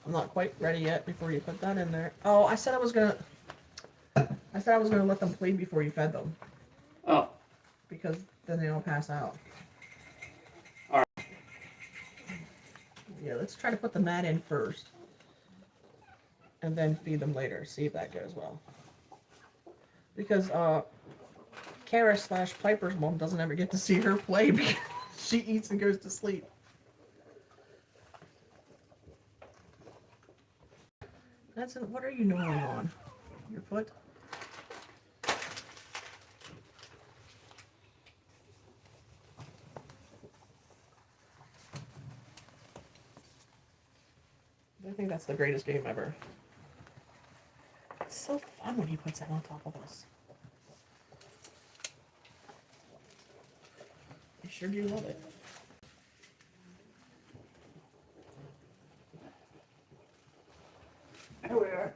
I'm not quite ready yet before you put that in there. Oh, I said I was gonna let them play before you fed them. Oh. Because then they don't pass out. Alright. Yeah, let's try to put the mat in first. And then feed them later. See if that goes well. Because Kara / Piper's mom doesn't ever get to see her play because she eats and goes to sleep. What are you gnawing on? Your foot? I think that's the greatest game ever. It's so fun when he puts that on top of us. I sure do love it. Here we are.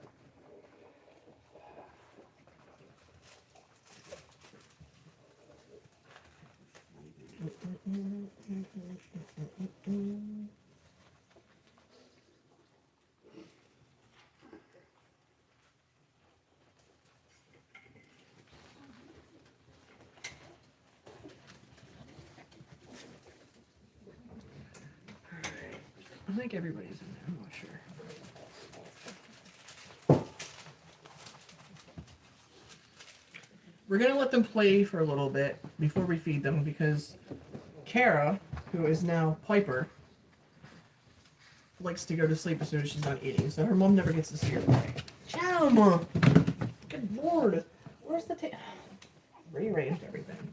I think everybody's in there. I'm not sure. We're going to let them play for a little bit before we feed them because Kara, who is now Piper, likes to go to sleep as soon as she's done eating. So her mom never gets to see her play. Jam! Good lord. Where's the rearranged everything.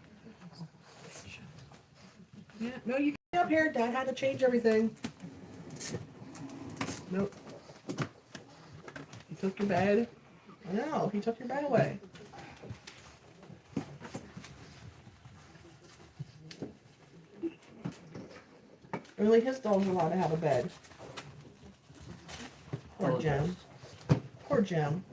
Yeah, no, you get up here. Dad had to change everything. Nope. He took your bed. I know, he took your bed away. Only his dog's allowed to have a bed. Poor Gem. Poor Gem.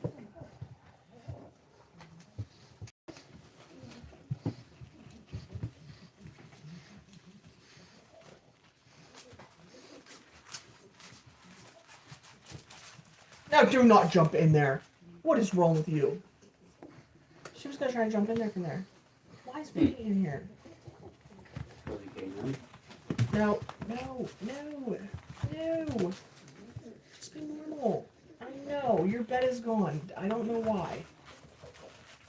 Now do not jump in there. What is wrong with you? She was gonna try to jump in there from there. Why is Vicky in here? No, no, no, no. Just be normal. I know, your bed is gone. I don't know why.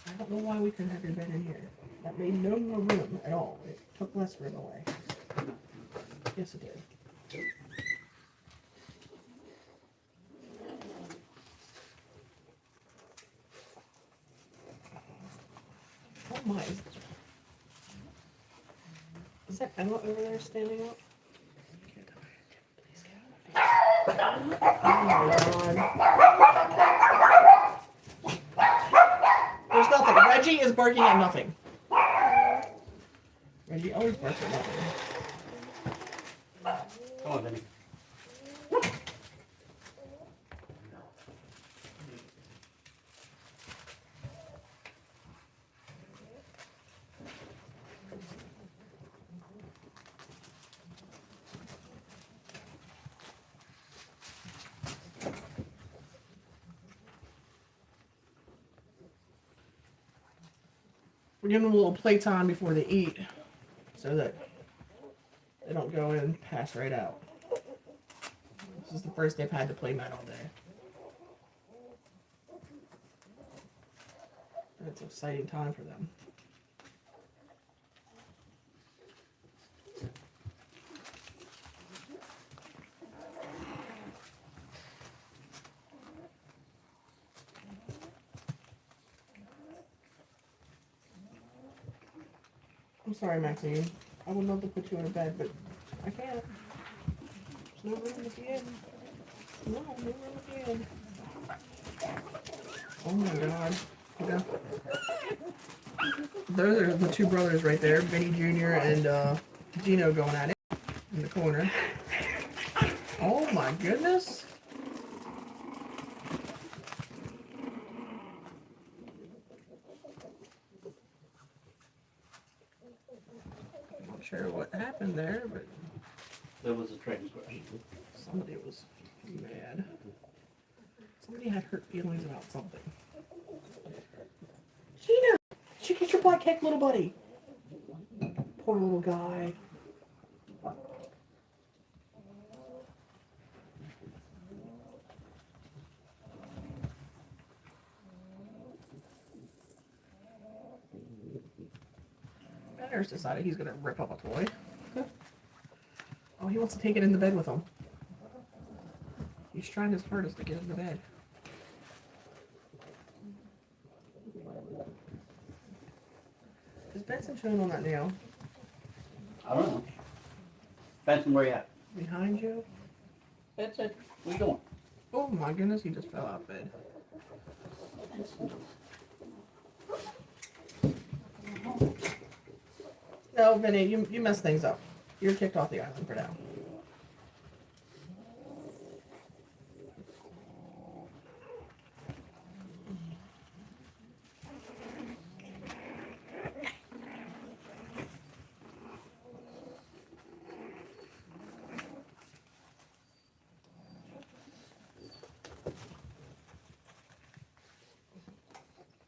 I don't know why we couldn't have your bed in here. That made no more room at all. It took less room away. Yes, it did. Oh my. Is that Emma over there standing up? Oh my god. There's nothing. Reggie is barking at nothing. Reggie always barks at nothing. Come on, Benny. We're giving them a little playtime before they eat so that they don't go in and pass right out. This is the first they've had to play mat all day. And it's an exciting time for them. I'm sorry, Maxine. I would love to put you in a bed, but I can't. There's no room at the end. No room at the end. Oh my god. Okay. Those are the two brothers right there, Vinny Jr. and Gino going at it in the corner. Oh my goodness. Not sure what happened there, but There was a transgression. somebody was mad. Somebody had hurt feelings about something. Gina! Did you get your black cake, little buddy? Poor little guy. Benner's decided he's gonna rip up a toy. Oh, he wants to take it in the bed with him. He's trying his hardest to get in the bed. Is Benson showing on that nail? I don't know. Benson, where you at? Behind you? That's it. Where you going? Oh my goodness, he just fell out of bed. No, Vinny, you messed things up. You're kicked off the island for now.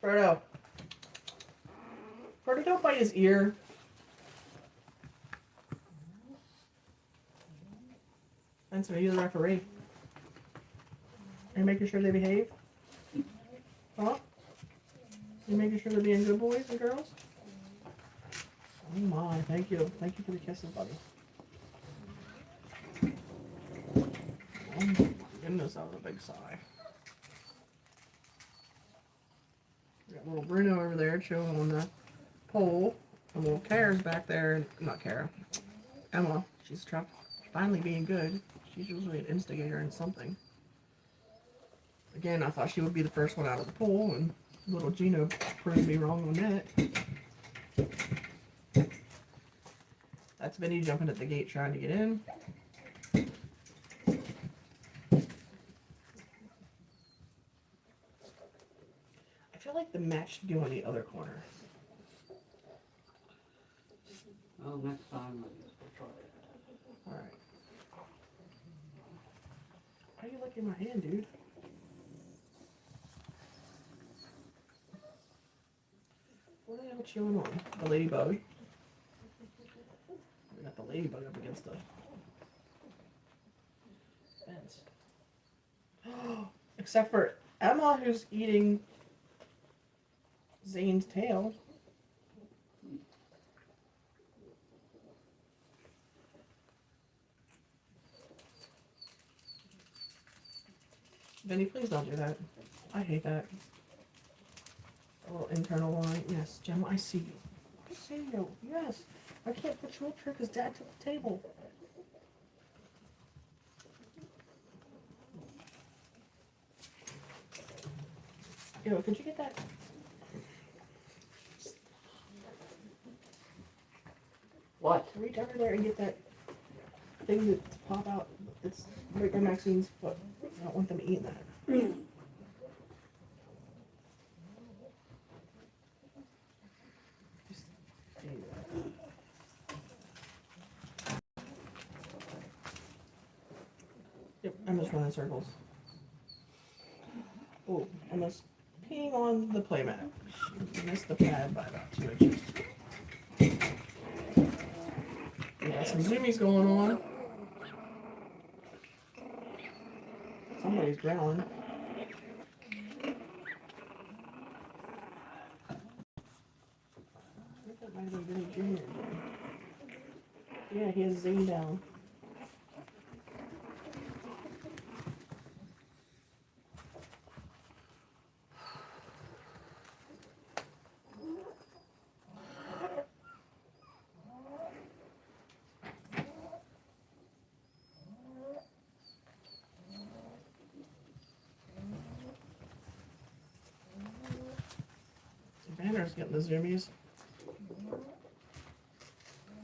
Frodo. Frodo, don't bite his ear. Benson, are you the referee? Are you making sure they behave? Huh? You making sure they're being good boys and girls? Oh my, thank you. Thank you for the kisses, buddy. Oh my goodness, that was a big sigh. We got little Bruno over there chilling on the pole. And little Kara's back there. Not Kara. Emma. She's finally being good. She's usually an instigator in something. Again, I thought she would be the first one out of the pool, and little Gino proved me wrong on that. That's Vinny jumping at the gate trying to get in. I feel like the match should go in the other corner. Well, next time I guess we'll try it. Alright. Why are you licking my hand, dude? What the hell chewing on? The ladybug. We got the ladybug up against the fence. Except for Emma, who's eating Zane's tail. Vinny, please don't do that. I hate that. A little internal line. Yes, Gemma, I see you. I see you. Yes. I can't put you up here because Dad took the table. Yo, could you get that? What? Reach over there and get that thing to pop out. It's right in Maxine's foot. I don't want them eating that. Just do that. Yep, I'm just running circles. Oh, almost peeing on the playmat. She missed the pad by about 2 inches. Yeah, some zoomies going on. Somebody's growling. I think that might have been Vinny Jr. Yeah, he has Zane down. Banner's getting the zoomies.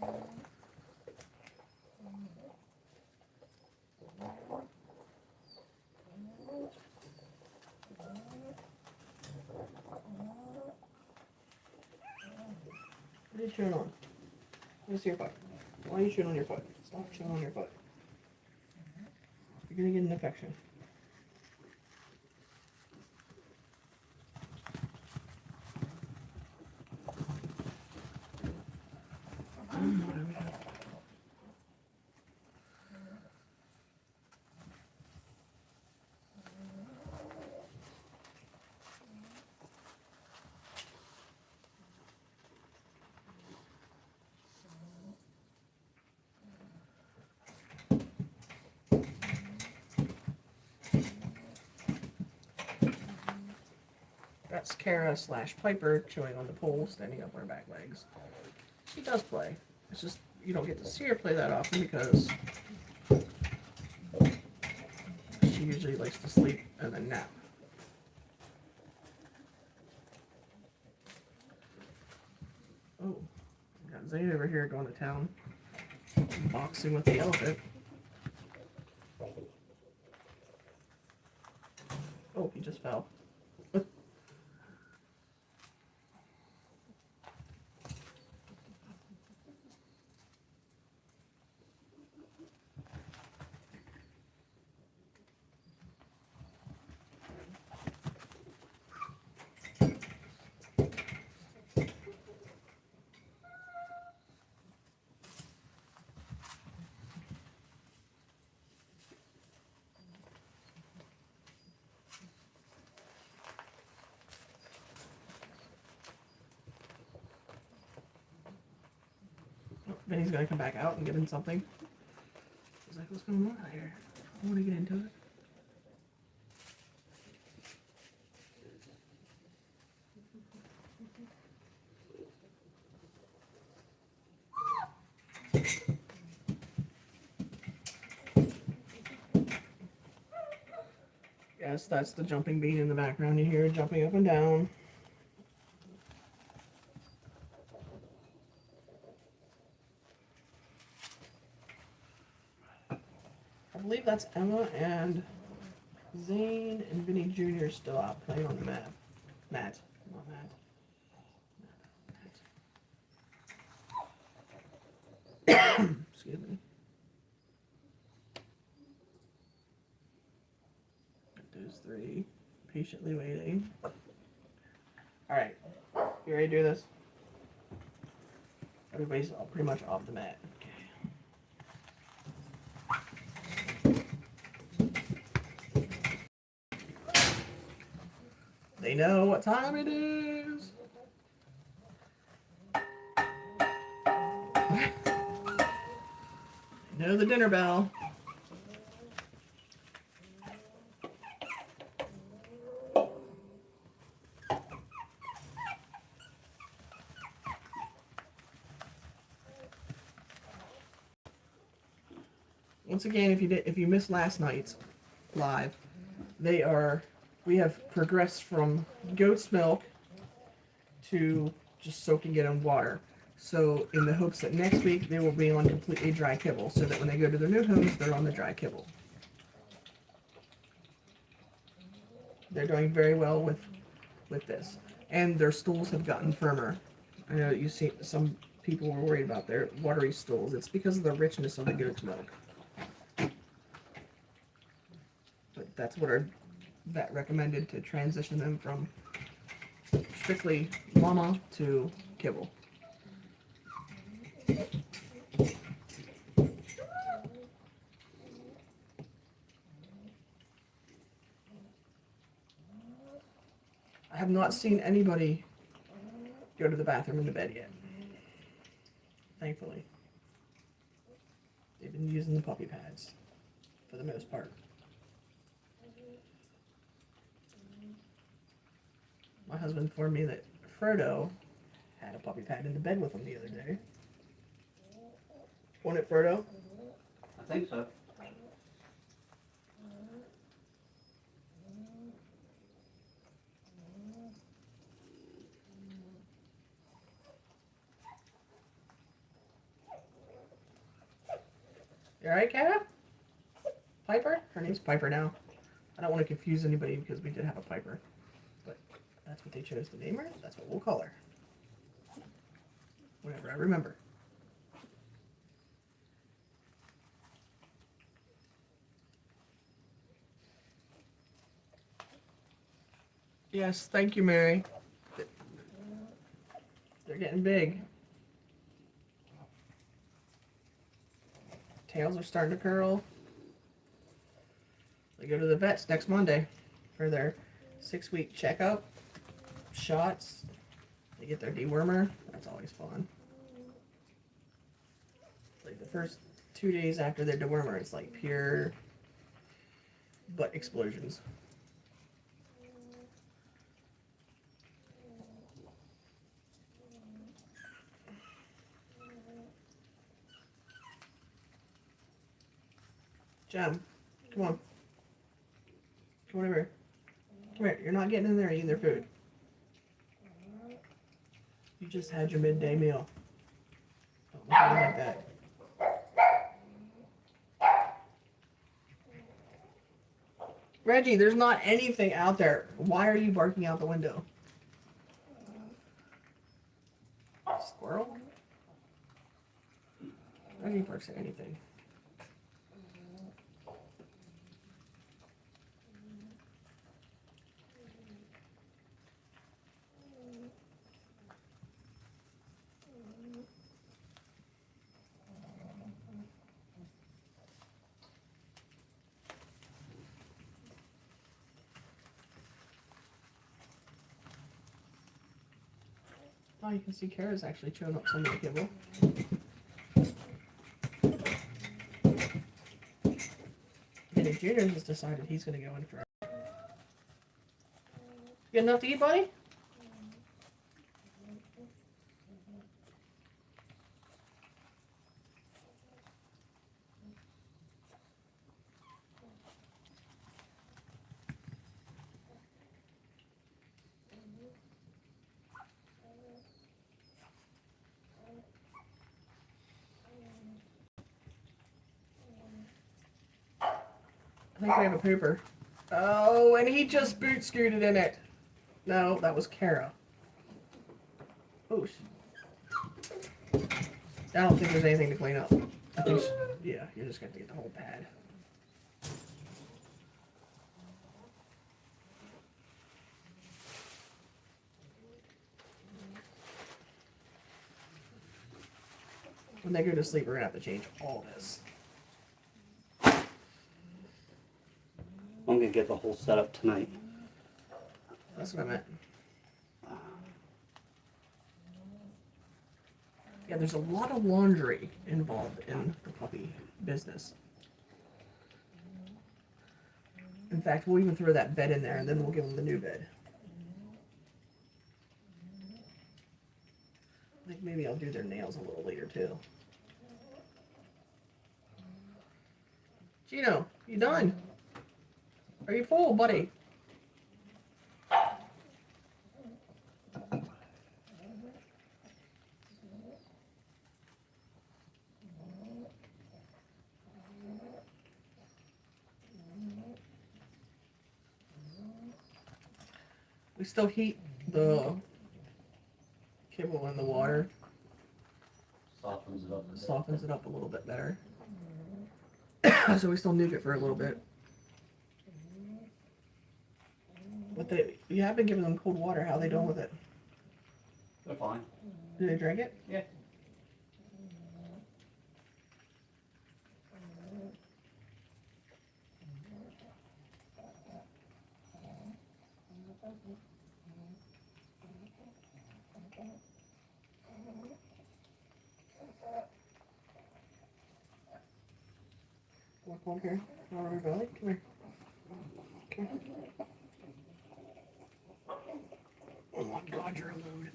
What are you chewing on? Let me see your foot. Why are you chewing on your foot? Stop chewing on your foot. You're gonna get an infection. What do we have? That's Kara / Piper chewing on the pole, standing up on her back legs. She does play. It's just you don't get to see her play that often because she usually likes to sleep and then nap. Oh, got Zane over here going to town, boxing with the elephant. Oh, he just fell. Vinny's gonna come back out and give him something. He's like, what's going on out here? I want to get into it. Yes, that's the jumping bean in the background. You hear it jumping up and down. I believe that's Emma and Zane and Vinny Jr. still out playing on the mat. Not Matt. Excuse me. Those three patiently waiting. Alright, you ready to do this? Everybody's pretty much off the mat. They know what time it is. They know the dinner bell. Once again, if you missed last night's live, we have progressed from goat's milk to just soaking it in water. So in the hopes that next week they will be on completely dry kibble, so that when they go to their new homes, they're on the dry kibble. They're doing very well with this, and their stools have gotten firmer. I know you see some people were worried about their watery stools. It's because of the richness of the goat's milk. But that's what our vet recommended, to transition them from strictly mama to kibble. I have not seen anybody go to the bathroom in the bed yet. Thankfully. They've been using the puppy pads for the most part. My husband informed me that Frodo had a puppy pad in the bed with him the other day. Wasn't it, Frodo? I think so. You alright, Kara? Piper? Her name's Piper now. I don't want to confuse anybody because we did have a Piper. But that's what they chose to name her. That's what we'll call her. Whenever I remember. Yes, thank you, Mary. They're getting big. Tails are starting to curl. They go to the vets next Monday for their 6-week checkup, shots. They get their dewormer. That's always fun. Like the first 2 days after their dewormer, it's like pure butt explosions. Jem, come on. Come on over here. Come here. You're not getting in there eating their food. You just had your midday meal. Don't look at me like that. Reggie, there's not anything out there. Why are you barking out the window? Squirrel? Reggie barks at anything. Oh, you can see Kara's actually chewing up some of the kibble. And Junior has decided he's going to go in for it. You got enough to eat, buddy? I think we have a pooper. Oh, and he just boot scooted in it. No, that was Kara. Oh, I don't think there's anything to clean up. I think, yeah, you're just going to get the whole pad. When they go to sleep, we're going to have to change all this. I'm gonna get the whole setup tonight. That's what I meant. Yeah, there's a lot of laundry involved in the puppy business. In fact, we'll even throw that bed in there and then we'll give them the new bed. I think maybe I'll do their nails a little later too. Gino, you done? Are you full, buddy? We still heat the kibble in the water. Softens it up. Softens it up a little bit better. So we still nuke it for a little bit. But you have been giving them cold water. How are they doing with it? They're fine. Do they drink it? Yeah. Walk on here. All right, belly. Come here. Come here. Oh my God, you're a load.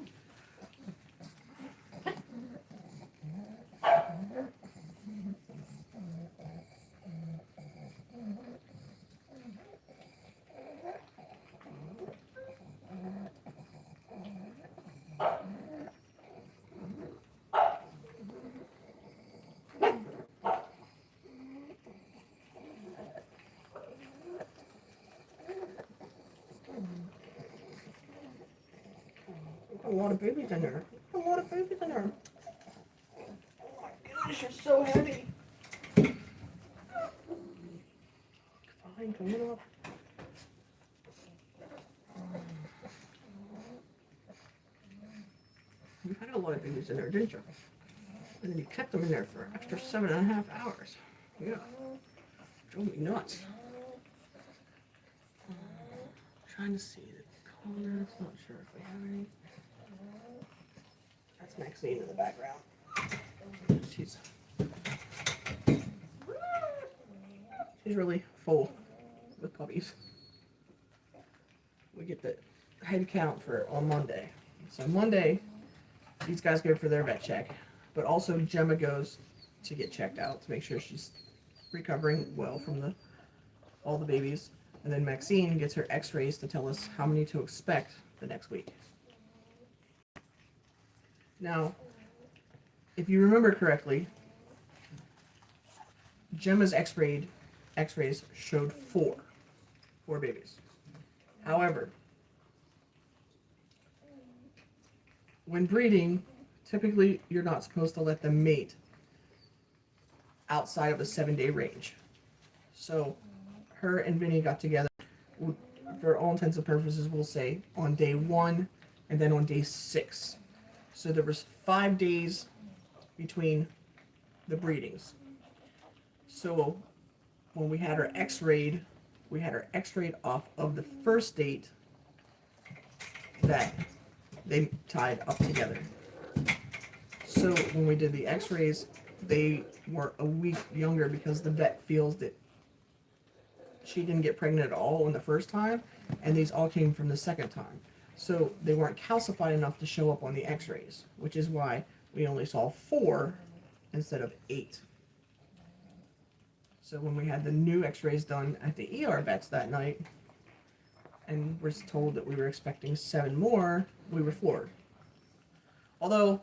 A lot of boobies in there. A lot of boobies in there. Oh my goodness, you're so heavy. Fine, come on up. lot of babies in there, didn't you? And then you kept them in there for an extra 7.5 hours. Yeah. Drove me nuts. Trying to see the comments, not sure if we have any. That's Maxine in the background. She's really full with puppies. We get the head count for on Monday. So Monday, these guys go for their vet check, but also Gemma goes to get checked out to make sure she's recovering well from all the babies. And then Maxine gets her x-rays to tell us how many to expect the next week. Now, if you remember correctly, Gemma's x-rays showed four babies. However, when breeding, typically you're not supposed to let them mate outside of the 7-day range. So her and Vinny got together, for all intents and purposes, we'll say on day 1 and then on day 6. So there was 5 days between the breedings. So when we had her x-rayed, we had her x-rayed off of the first date that they tied up together. So when we did the x-rays, they were a week younger because the vet feels that she didn't get pregnant at all on the first time, and these all came from the second time. So they weren't calcified enough to show up on the x-rays, which is why we only saw 4 instead of 8. So when we had the new x-rays done at the ER vets that night, and was told that we were expecting 7 more, we were floored. Although,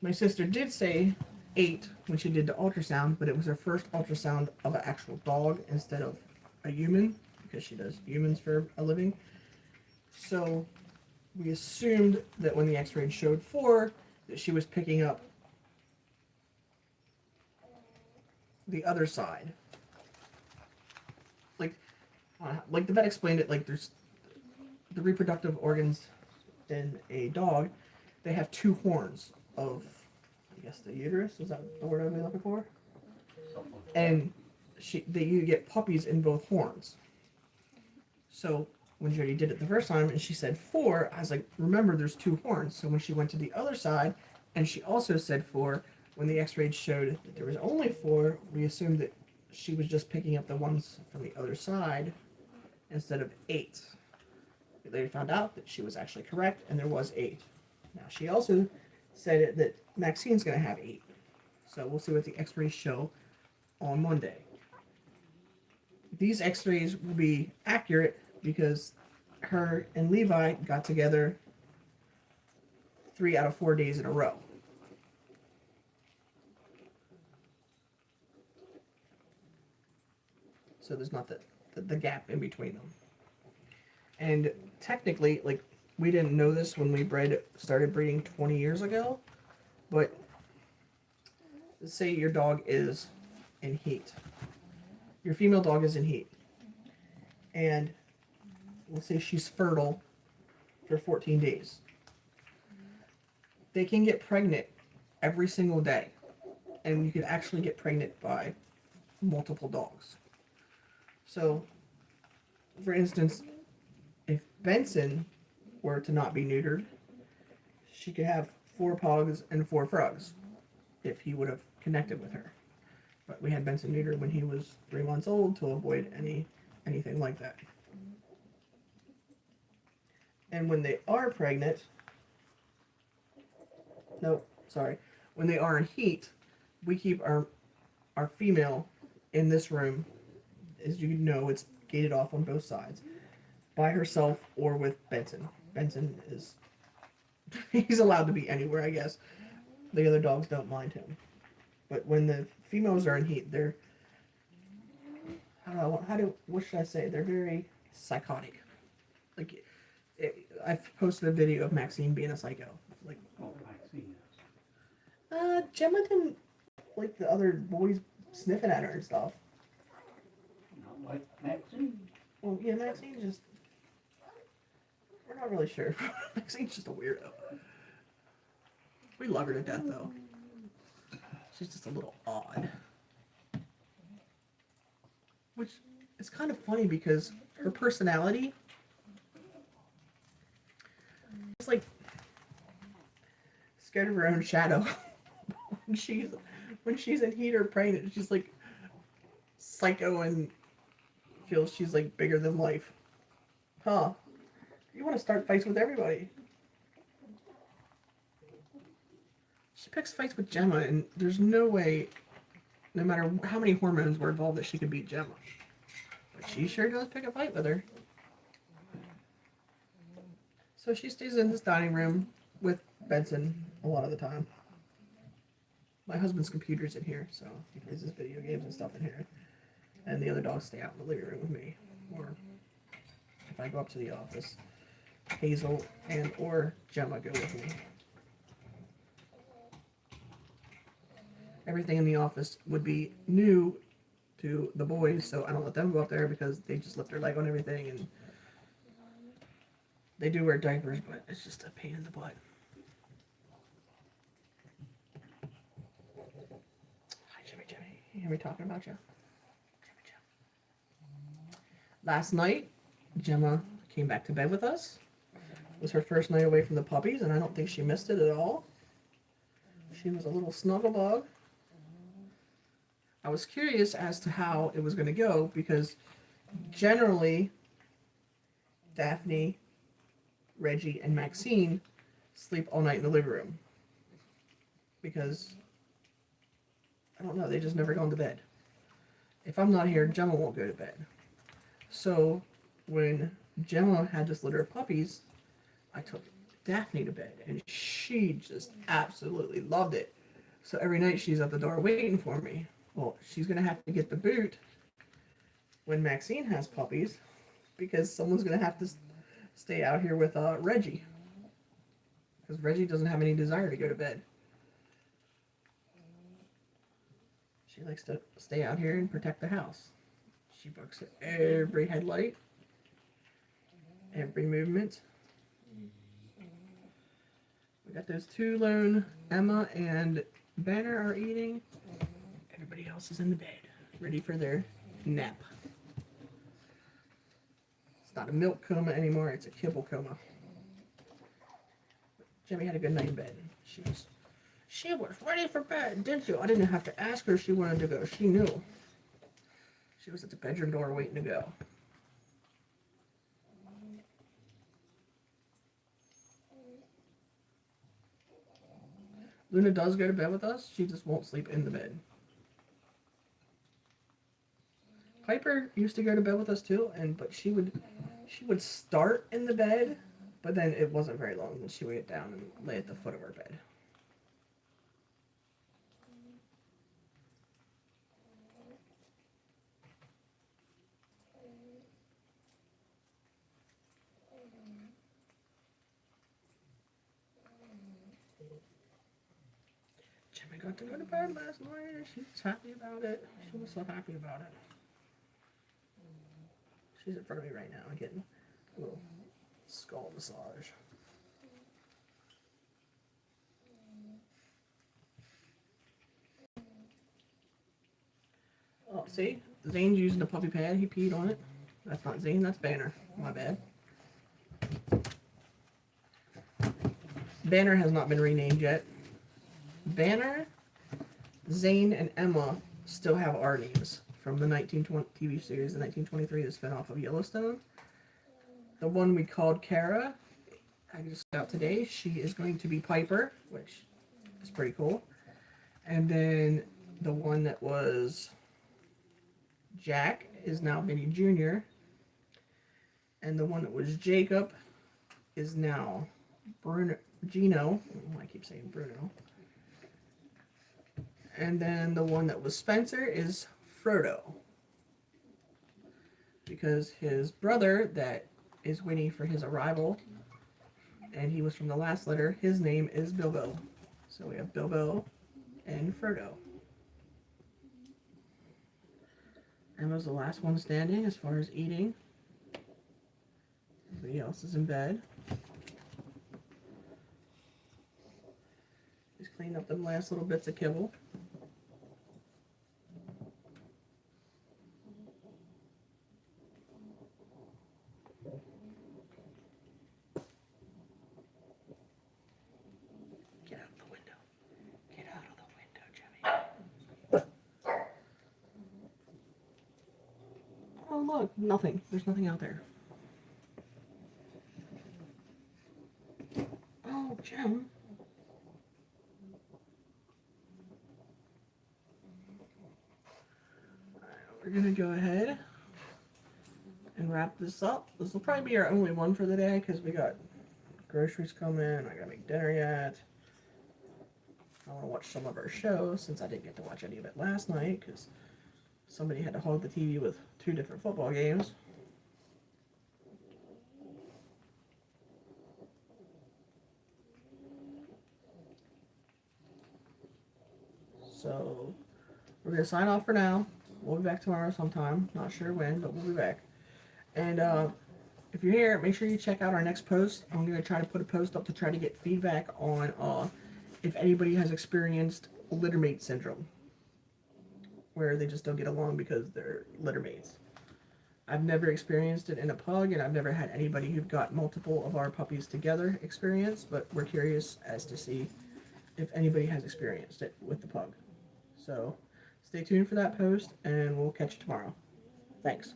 my sister did say 8 when she did the ultrasound, but it was her first ultrasound of an actual dog instead of a human, because she does humans for a living. So we assumed that when the x-ray showed 4, that she was picking up the other side. Like the vet explained it, like there's the reproductive organs in a dog, they have 2 horns of, I guess, the uterus, is that the word I'm looking for? And you get puppies in both horns. So when Jody did it the first time and she said 4, I was like, remember there's 2 horns. So when she went to the other side and she also said 4, when the x-ray showed that there was only 4, we assumed that she was just picking up the ones from the other side instead of 8. We later found out that she was actually correct and there was 8. Now she also said that Maxine's going to have 8. So we'll see what the x-rays show on Monday. These x-rays will be accurate because her and Levi got together 3 out of 4 days in a row. So there's not the gap in between them. And technically, like, we didn't know this when we started breeding 20 years ago, but let's say your dog is in heat. Your female dog is in heat. And let's say she's fertile for 14 days. They can get pregnant every single day. And you can actually get pregnant by multiple dogs. So, for instance, if Benson were to not be neutered, she could have 4 pugs and 4 frogs if he would have connected with her. But we had Benson neutered when he was 3 months old to avoid anything like that. And when they are pregnant, when they are in heat, we keep our female in this room. As you know, it's gated off on both sides, by herself or with Benson. Benson is, he's allowed to be anywhere, I guess. The other dogs don't mind him. But when the females are in heat, they're, what should I say? They're very psychotic. Like, I've posted a video of Maxine being a psycho. Like, Oh, Maxine. Gemma didn't like the other boys sniffing at her and stuff. Not like Maxine. Well, yeah, Maxine's just, we're not really sure. Maxine's just a weirdo. We love her to death, though. She's just a little odd. Which is kind of funny because her personality is like scared of her own shadow. when she's in heat or pregnant, she's like psycho and feels she's like bigger than life. Huh. You want to start fights with everybody. She picks fights with Gemma, and there's no way, no matter how many hormones were involved, that she could beat Gemma. But she sure does pick a fight with her. So she stays in this dining room with Benson a lot of the time. My husband's computer's in here, so he plays his video games and stuff in here. And the other dogs stay out in the living room with me. Or if I go up to the office, Hazel and or Gemma go with me. Everything in the office would be new to the boys, so I don't let them go up there because they just lift their leg on everything, and they do wear diapers, but it's just a pain in the butt. Hi, Jimmy. You hear me talking about you? Jimmy. Last night, Gemma came back to bed with us. It was her first night away from the puppies, and I don't think she missed it at all. She was a little snuggle bug. I was curious as to how it was going to go because generally Daphne, Reggie, and Maxine sleep all night in the living room because, I don't know, they just never go into bed. If I'm not here, Gemma won't go to bed. So when Gemma had this litter of puppies, I took Daphne to bed, and she just absolutely loved it. So every night she's at the door waiting for me. Well, she's going to have to get the boot when Maxine has puppies because someone's going to have to stay out here with Reggie. Because Reggie doesn't have any desire to go to bed. She likes to stay out here and protect the house. She barks at every headlight, every movement. We got those two lone, Emma and Banner are eating. Everybody else is in the bed, ready for their nap. It's not a milk coma anymore, it's a kibble coma. Jimmy had a good night in bed. She was ready for bed, didn't you? I didn't have to ask her if she wanted to go. She knew. She was at the bedroom door waiting to go. Luna does go to bed with us. She just won't sleep in the bed. Piper used to go to bed with us too, but she would start in the bed, but then it wasn't very long. Then she would get down and lay at the foot of our bed. Jimmy got to go to bed last night. She was happy about it. She was so happy about it. She's in front of me right now getting a little skull massage. Oh, see? Zane's using a puppy pad. He peed on it. That's not Zane, that's Banner. My bad. Banner has not been renamed yet. Banner, Zane, and Emma still have our names from the 1920 TV series, the 1923, the spinoff of Yellowstone. The one we called Kara, I just got out today. She is going to be Piper, which is pretty cool. And then the one that was Jack is now Vinny Jr. And the one that was Jacob is now Gino. I keep saying Bruno. And then the one that was Spencer is Frodo. Because his brother that is waiting for his arrival, and he was from the last letter, his name is Bilbo. So we have Bilbo and Frodo. Emma's the last one standing as far as eating. Everybody else is in bed. them last little bits of kibble. Get out of the window. Get out of the window, Jimmy. Oh, look, nothing. There's nothing out there. Oh, Jim. We're gonna go ahead and wrap this up. This will probably be our only one for the day because we got groceries coming. I gotta make dinner yet. I want to watch some of our shows since I didn't get to watch any of it last night because somebody had to hold the TV with 2 different football games. So we're gonna sign off for now. We'll be back tomorrow sometime. Not sure when, but we'll be back. And if you're here, make sure you check out our next post. I'm gonna try to put a post up to try to get feedback on if anybody has experienced littermate syndrome, where they just don't get along because they're littermates. I've never experienced it in a pug, and I've never had anybody who've got multiple of our puppies together experience, but we're curious as to see if anybody has experienced it with the pug. So stay tuned for that post, and we'll catch you tomorrow. Thanks.